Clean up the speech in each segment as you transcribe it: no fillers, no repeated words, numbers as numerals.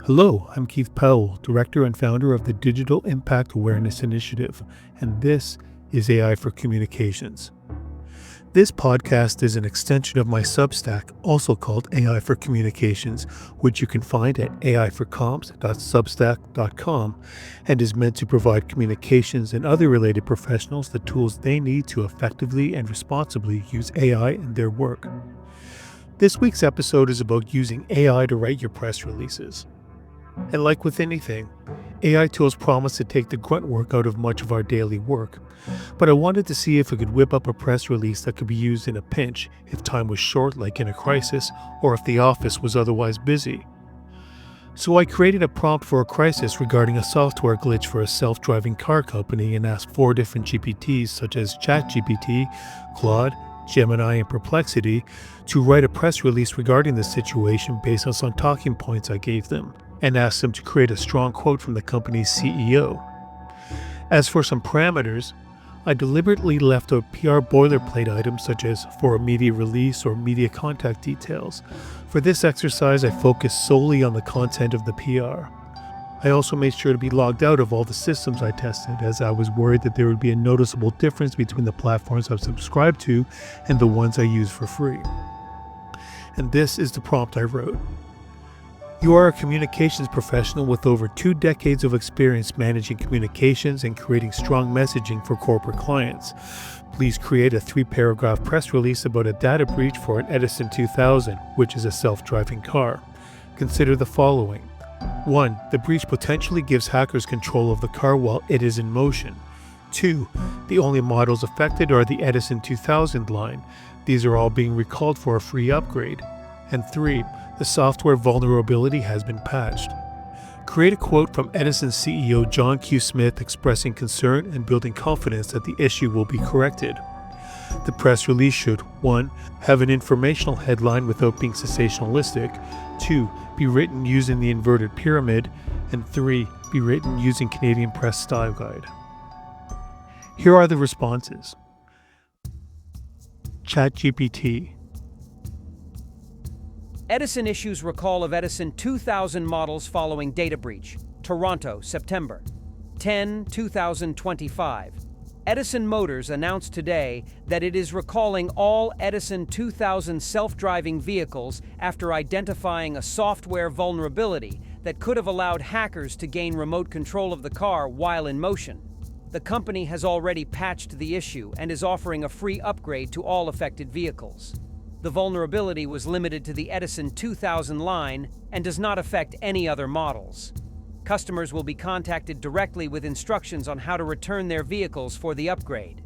Hello, I'm Keith Powell, Director and Founder of the Digital Impact Awareness Initiative, and this is AI for Communications. This podcast is an extension of my Substack, also called AI for Communications, which you can find at aiforcomms.substack.com, and is meant to provide communications and other related professionals the tools they need to effectively and responsibly use AI in their work. This week's episode is about using AI to write your press releases. And like with anything, AI tools promise to take the grunt work out of much of our daily work. But I wanted to see if I could whip up a press release that could be used in a pinch, if time was short like in a crisis, or if the office was otherwise busy. So I created a prompt for a crisis regarding a software glitch for a self-driving car company and asked 4 different GPTs such as ChatGPT, Claude, Gemini, and Perplexity to write a press release regarding the situation based on some talking points I gave them, and asked them to create a strong quote from the company's CEO. As for some parameters, I deliberately left out PR boilerplate items such as for immediate release or media contact details. For this exercise, I focused solely on the content of the PR. I also made sure to be logged out of all the systems I tested, as I was worried that there would be a noticeable difference between the platforms I've subscribed to and the ones I use for free. And this is the prompt I wrote. You are a communications professional with over 2 decades of experience managing communications and creating strong messaging for corporate clients. Please create a 3-paragraph press release about a data breach for an Edison 2000, which is a self-driving car. Consider the following. 1. The breach potentially gives hackers control of the car while it is in motion. 2. The only models affected are the Edison 2000 line. These are all being recalled for a free upgrade. And 3. The software vulnerability has been patched. Create a quote from Edison CEO John Q. Smith expressing concern and building confidence that the issue will be corrected. The press release should 1. Have an informational headline without being sensationalistic, 2. Be written using the inverted pyramid, and 3. Be written using Canadian Press Style Guide. Here are the responses. ChatGPT. Edison issues recall of Edison 2000 models following data breach. Toronto, September 10, 2025. Edison Motors announced today that it is recalling all Edison 2000 self-driving vehicles after identifying a software vulnerability that could have allowed hackers to gain remote control of the car while in motion. The company has already patched the issue and is offering a free upgrade to all affected vehicles. The vulnerability was limited to the Edison 2000 line and does not affect any other models. Customers will be contacted directly with instructions on how to return their vehicles for the upgrade.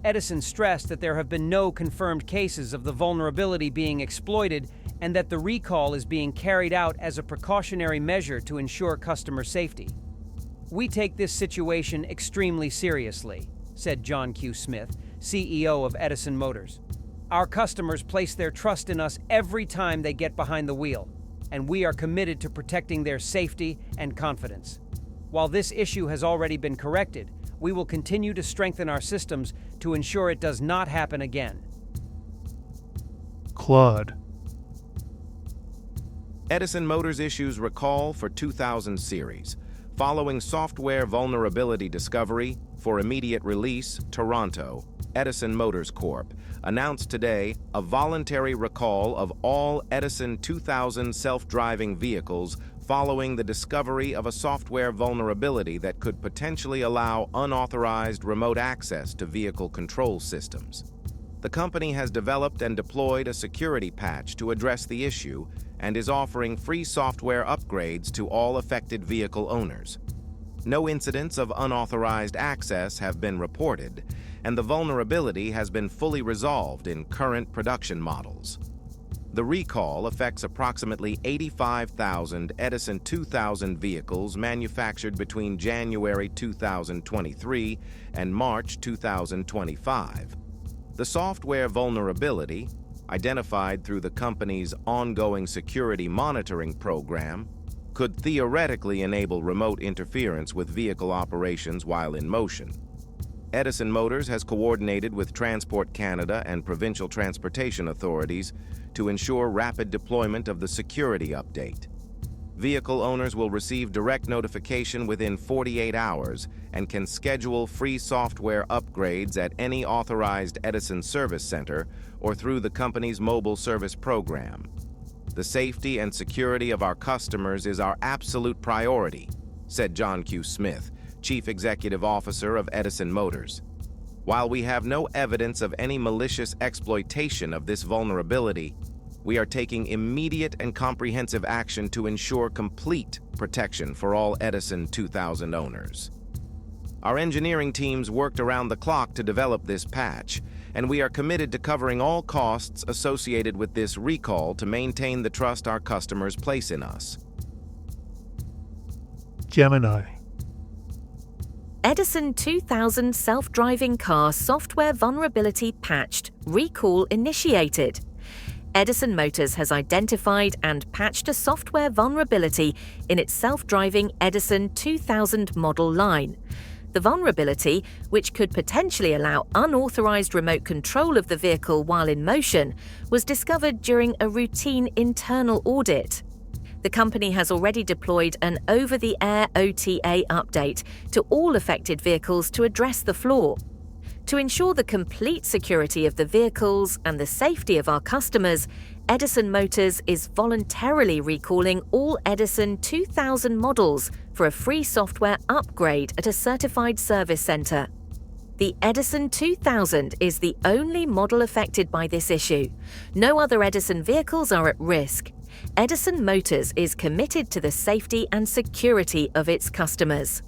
Edison stressed that there have been no confirmed cases of the vulnerability being exploited and that the recall is being carried out as a precautionary measure to ensure customer safety. "We take this situation extremely seriously," said John Q. Smith, CEO of Edison Motors. "Our customers place their trust in us every time they get behind the wheel, and we are committed to protecting their safety and confidence. While this issue has already been corrected, we will continue to strengthen our systems to ensure it does not happen again." Claude. Edison Motors issues recall for 2000 series, following software vulnerability discovery for immediate release. Toronto, Edison Motors Corp. announced today a voluntary recall of all Edison 2000 self-driving vehicles following the discovery of a software vulnerability that could potentially allow unauthorized remote access to vehicle control systems. The company has developed and deployed a security patch to address the issue and is offering free software upgrades to all affected vehicle owners. No incidents of unauthorized access have been reported, and the vulnerability has been fully resolved in current production models. The recall affects approximately 85,000 Edison 2000 vehicles manufactured between January 2023 and March 2025. The software vulnerability, identified through the company's ongoing security monitoring program, could theoretically enable remote interference with vehicle operations while in motion. Edison Motors has coordinated with Transport Canada and provincial transportation authorities to ensure rapid deployment of the security update. Vehicle owners will receive direct notification within 48 hours and can schedule free software upgrades at any authorized Edison service center or through the company's mobile service program. The safety and security of our customers is our absolute priority, said John Q. Smith, Chief Executive Officer of Edison Motors. While we have no evidence of any malicious exploitation of this vulnerability, we are taking immediate and comprehensive action to ensure complete protection for all Edison 2000 owners. Our engineering teams worked around the clock to develop this patch, and we are committed to covering all costs associated with this recall to maintain the trust our customers place in us. Gemini. Edison 2000 self-driving car software vulnerability patched, recall initiated. Edison Motors has identified and patched a software vulnerability in its self-driving Edison 2000 model line. The vulnerability, which could potentially allow unauthorized remote control of the vehicle while in motion, was discovered during a routine internal audit. The company has already deployed an over-the-air OTA update to all affected vehicles to address the flaw. To ensure the complete security of the vehicles and the safety of our customers, Edison Motors is voluntarily recalling all Edison 2000 models for a free software upgrade at a certified service center. The Edison 2000 is the only model affected by this issue. No other Edison vehicles are at risk. Edison Motors is committed to the safety and security of its customers.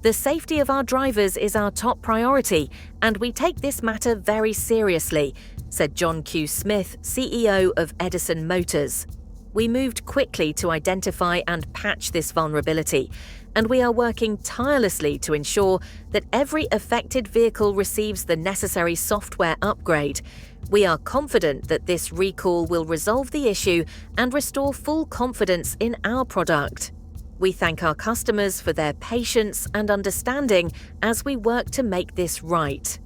The safety of our drivers is our top priority, and we take this matter very seriously, said John Q. Smith, CEO of Edison Motors. We moved quickly to identify and patch this vulnerability, and we are working tirelessly to ensure that every affected vehicle receives the necessary software upgrade. We are confident that this recall will resolve the issue and restore full confidence in our product. We thank our customers for their patience and understanding as we work to make this right.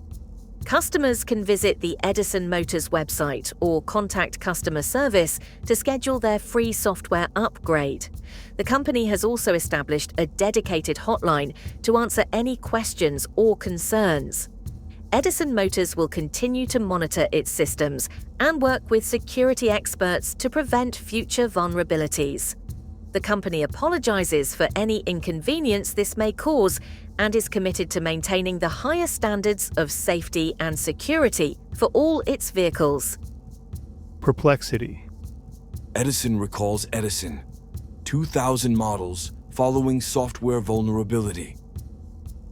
Customers can visit the Edison Motors website or contact customer service to schedule their free software upgrade. The company has also established a dedicated hotline to answer any questions or concerns. Edison Motors will continue to monitor its systems and work with security experts to prevent future vulnerabilities. The company apologizes for any inconvenience this may cause and is committed to maintaining the highest standards of safety and security for all its vehicles. Perplexity. Edison recalls Edison 2000 models following software vulnerability.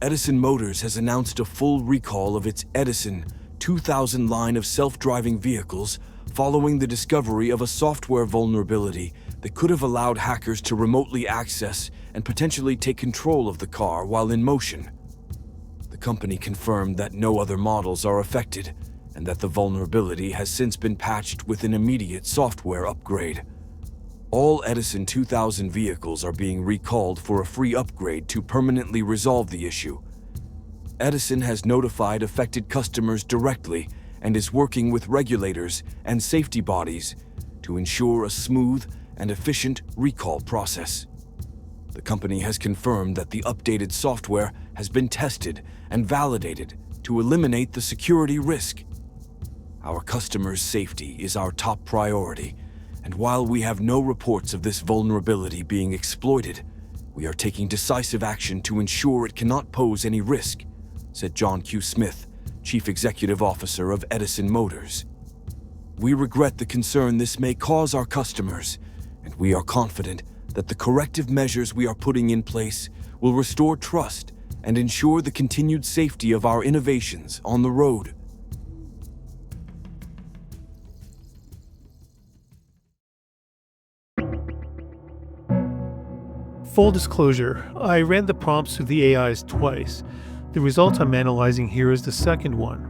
Edison Motors has announced a full recall of its Edison 2000 line of self-driving vehicles following the discovery of a software vulnerability that could have allowed hackers to remotely access and potentially take control of the car while in motion. The company confirmed that no other models are affected and that the vulnerability has since been patched with an immediate software upgrade. All Edison 2000 vehicles are being recalled for a free upgrade to permanently resolve the issue. Edison has notified affected customers directly and is working with regulators and safety bodies to ensure a smooth and efficient recall process. The company has confirmed that the updated software has been tested and validated to eliminate the security risk. Our customers' safety is our top priority, and while we have no reports of this vulnerability being exploited, we are taking decisive action to ensure it cannot pose any risk, said John Q. Smith, Chief Executive Officer of Edison Motors. We regret the concern this may cause our customers, and we are confident that the corrective measures we are putting in place will restore trust and ensure the continued safety of our innovations on the road. Full disclosure, I ran the prompts through the AIs twice. The result I'm analyzing here is the second one.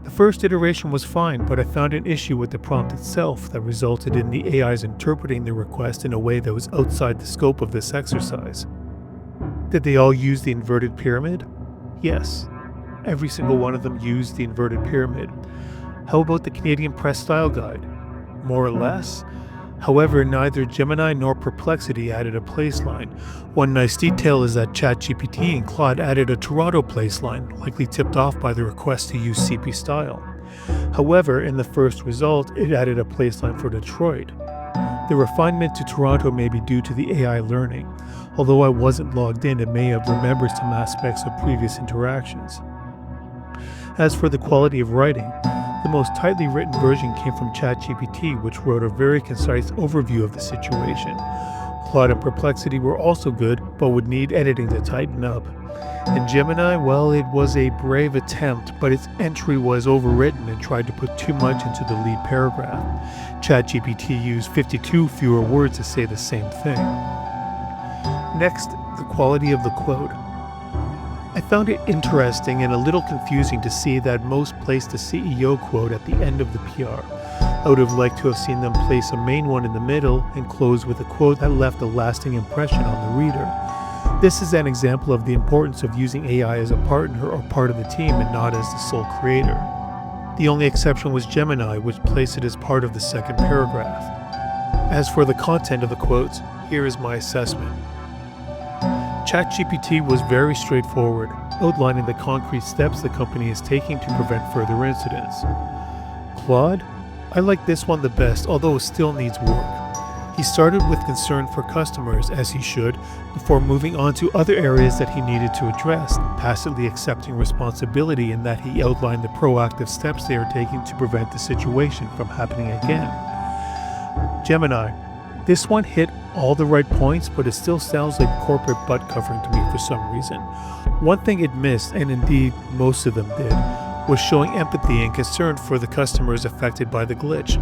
The first iteration was fine, but I found an issue with the prompt itself that resulted in the AIs interpreting the request in a way that was outside the scope of this exercise. Did they all use the inverted pyramid? Yes. Every single one of them used the inverted pyramid. How about the Canadian Press Style Guide? More or less? However, neither Gemini nor Perplexity added a placeline. One nice detail is that ChatGPT and Claude added a Toronto placeline, likely tipped off by the request to use CP style. However, in the first result, it added a placeline for Detroit. The refinement to Toronto may be due to the AI learning. Although I wasn't logged in, it may have remembered some aspects of previous interactions. As for the quality of writing, the most tightly written version came from ChatGPT, which wrote a very concise overview of the situation. Claude and Perplexity were also good, but would need editing to tighten up. And Gemini, well, it was a brave attempt, but its entry was overwritten and tried to put too much into the lead paragraph. ChatGPT used 52 fewer words to say the same thing. Next, the quality of the quote. I found it interesting and a little confusing to see that most placed a CEO quote at the end of the PR. I would have liked to have seen them place a main one in the middle and close with a quote that left a lasting impression on the reader. This is an example of the importance of using AI as a partner or part of the team and not as the sole creator. The only exception was Gemini, which placed it as part of the second paragraph. As for the content of the quotes, here is my assessment. ChatGPT was very straightforward, outlining the concrete steps the company is taking to prevent further incidents. Claude? I like this one the best, although it still needs work. He started with concern for customers, as he should, before moving on to other areas that he needed to address, tacitly accepting responsibility in that he outlined the proactive steps they are taking to prevent the situation from happening again. Gemini. This one hit all the right points, but it still sounds like corporate butt covering to me for some reason. One thing it missed, and indeed most of them did, was showing empathy and concern for the customers affected by the glitch.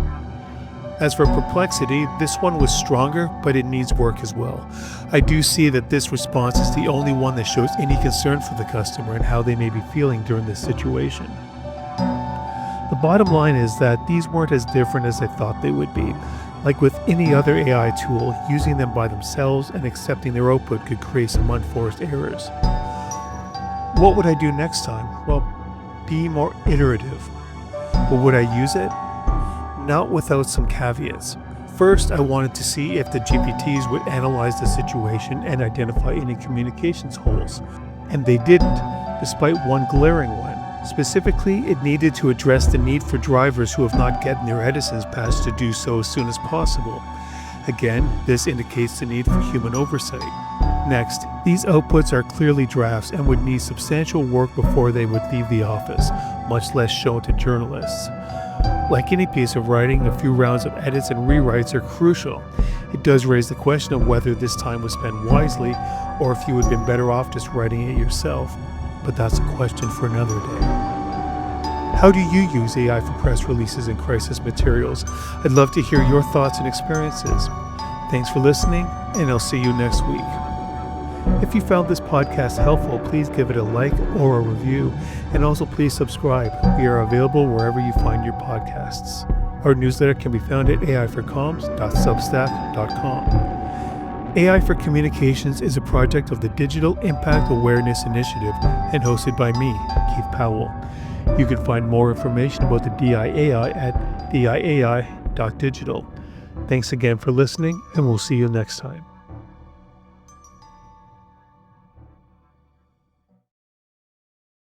As for Perplexity, this one was stronger, but it needs work as well. I do see that this response is the only one that shows any concern for the customer and how they may be feeling during this situation. The bottom line is that these weren't as different as I thought they would be. Like with any other AI tool, using them by themselves and accepting their output could create some unforced errors. What would I do next time? Well, be more iterative. But would I use it? Not without some caveats. First, I wanted to see if the GPTs would analyze the situation and identify any communications holes. And they didn't, despite one glaring one. Specifically, it needed to address the need for drivers who have not gotten their Edison's patch to do so as soon as possible. Again, this indicates the need for human oversight. Next, these outputs are clearly drafts and would need substantial work before they would leave the office, much less shown to journalists. Like any piece of writing, a few rounds of edits and rewrites are crucial. It does raise the question of whether this time was spent wisely, or if you would have been better off just writing it yourself. But that's a question for another day. How do you use AI for press releases and crisis materials? I'd love to hear your thoughts and experiences. Thanks for listening, and I'll see you next week. If you found this podcast helpful, please give it a like or a review, and also please subscribe. We are available wherever you find your podcasts. Our newsletter can be found at aiforcomms.substack.com. AI for Communications is a project of the Digital Impact Awareness Initiative and hosted by me, Keith Powell. You can find more information about the DIAI at diai.digital. Thanks again for listening, and we'll see you next time.